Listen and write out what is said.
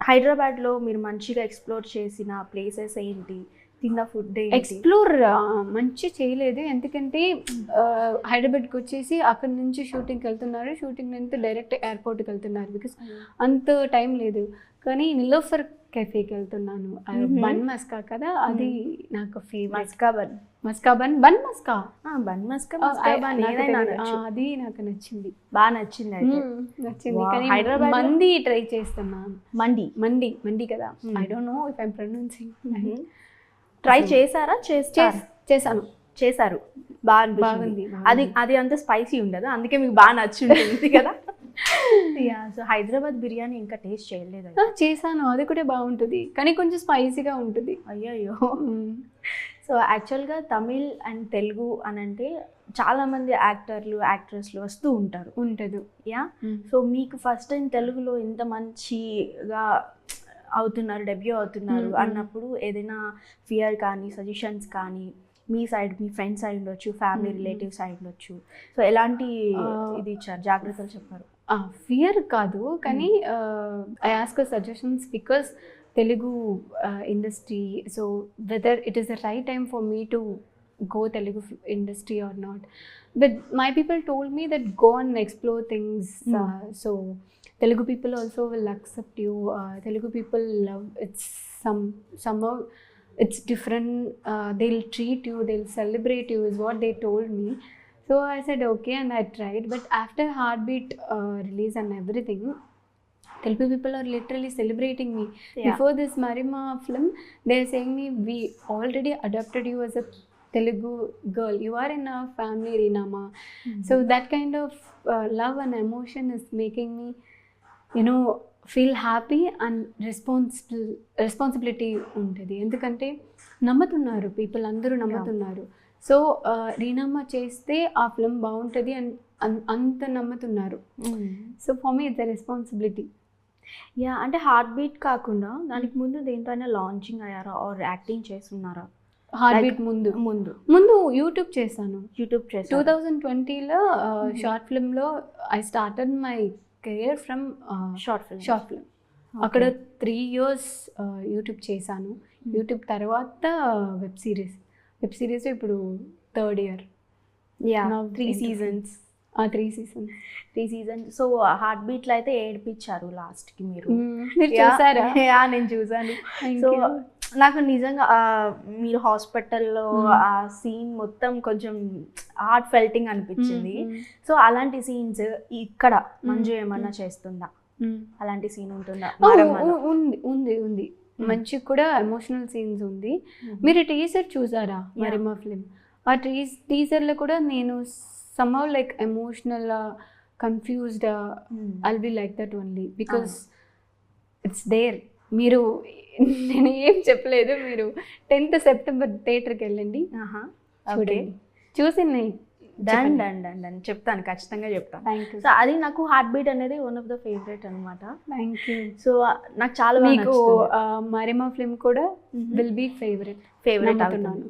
హైదరాబాద్లో మీరు మంచిగా ఎక్స్ప్లోర్ చేసిన ప్లేసెస్ ఏంటి, తిన్న ఫుడ్ ఏంటి? ఎక్స్ప్లోర్ మంచి చేయలేదు, ఎందుకంటే హైదరాబాద్కి వచ్చేసి అక్కడ నుంచి షూటింగ్కి వెళ్తున్నారు, షూటింగ్ నుంచి డైరెక్ట్ ఎయిర్పోర్ట్కి వెళ్తున్నారు, బికాస్ అంత టైం లేదు. కానీ నిలోఫర్ కెఫేకి వెళ్తున్నాను, బన్ మస్కా కదా, అది నాకు ఫేవరెట్. మస్కా బన్ మస్కా అది నాకు నచ్చింది, బాగా నచ్చింది. నచ్చింది. కానీ హైదరాబాద్ మంది ట్రై చేస్తున్నాను. మండి కదా, I don't know if I'm pronouncing. Try చేశారా? చేశారు. బాగుంది. అది అంత స్పైసీ ఉండదు, అందుకే మీకు బాగా నచ్చుంటుంది కదా. సో హైదరాబాద్ బిర్యానీ ఇంకా టేస్ట్ చేయలేదు. చేశాను, అది కూడా బాగుంటుంది, కానీ కొంచెం స్పైసీగా ఉంటుంది. అయ్యో. సో యాక్చువల్గా తమిళ్ అండ్ తెలుగు అని అంటే చాలామంది యాక్టర్లు యాక్ట్రెస్లు వస్తూ ఉంటుంది. సో మీకు ఫస్ట్ టైం తెలుగులో ఇంత మంచిగా అవుతున్నారు, డెబ్యూ అవుతున్నారు అన్నప్పుడు ఏదైనా ఫియర్ కానీ సజెషన్స్ కానీ మీ ఫ్రెండ్స్ సైడ్ ఉండొచ్చు, ఫ్యామిలీ రిలేటివ్ సైడ్ ఉండొచ్చు, సో ఎలాంటి ఇది ఇచ్చారు, జాగ్రత్తలు చెప్పారు? ఫియర్ కాదు, కానీ I ask suggestions because Telugu industry, so whether it is the right time for me to go Telugu industry or not. But my people told me that go and explore things. So Telugu people also will accept you. Telugu people love it's somehow it's different. They'll treat you, they'll celebrate you is what they told me. So I said okay, and I tried. But after Heartbeat release and everything, Telugu people are literally celebrating me. Before this Marima film, they are saying me, we already adopted you as a Telugu girl, you are in our family, Reenama. So that kind of love and emotion is making me, feel happy and responsibility untadi. Endukante nammatunnaru, people andaru nammatunnaru. So Reenama cheste aa film baaguntadi and anta nammatunnaru. So for me it's a responsibility. అంటే heart beat కాకుండా దానికి ముందు దేంతోనే launching అయ్యారా or acting చేస్తున్నారా? Heartbeat ముందు YouTube చేశాను. 2020లో షార్ట్ ఫిల్మ్లో I started my career from short film. అక్కడ 3 years యూట్యూబ్ చేశాను. యూట్యూబ్ తర్వాత వెబ్ సిరీస్ ఇప్పుడు 3rd year. 3 seasons. 3 seasons. So heart బీట్లో అయితే ఏడిపించారు లాస్ట్కి మీరు చూసారా? నేను చూసాను. సో నాకు నిజంగా మీరు హాస్పిటల్లో ఆ సీన్ మొత్తం కొంచెం హార్ట్ ఫెల్టింగ్ అనిపించింది. సో అలాంటి సీన్స్ ఇక్కడ మంజు ఏమన్నా చేస్తుందా? అలాంటి సీన్ ఉంటుందా? ఉంది మంచి కూడా ఎమోషనల్ సీన్స్ ఉంది. మీరు టీజర్ చూసారా మరిమా ఫిల్మ్? ఆ టీజర్లో కూడా నేను somehow like emotional, confused, I'll be like that only because it's there. మీరు నేను ఏం చెప్పలేదు, మీరు 10th September థియేటర్కి వెళ్ళండి, చూడండి, చూసి డన్ చెప్తాను, ఖచ్చితంగా చెప్తాను. Thank you. సో అది నాకు హార్ట్ బీట్ అనేది వన్ ఆఫ్ ద ఫేవరెట్ అనమాట. Thank you. సో నాకు చాలా మీకు మరిమా ఫిల్మ్ కూడా విల్ బీ ఫేవరెట్ అవుతున్నాను.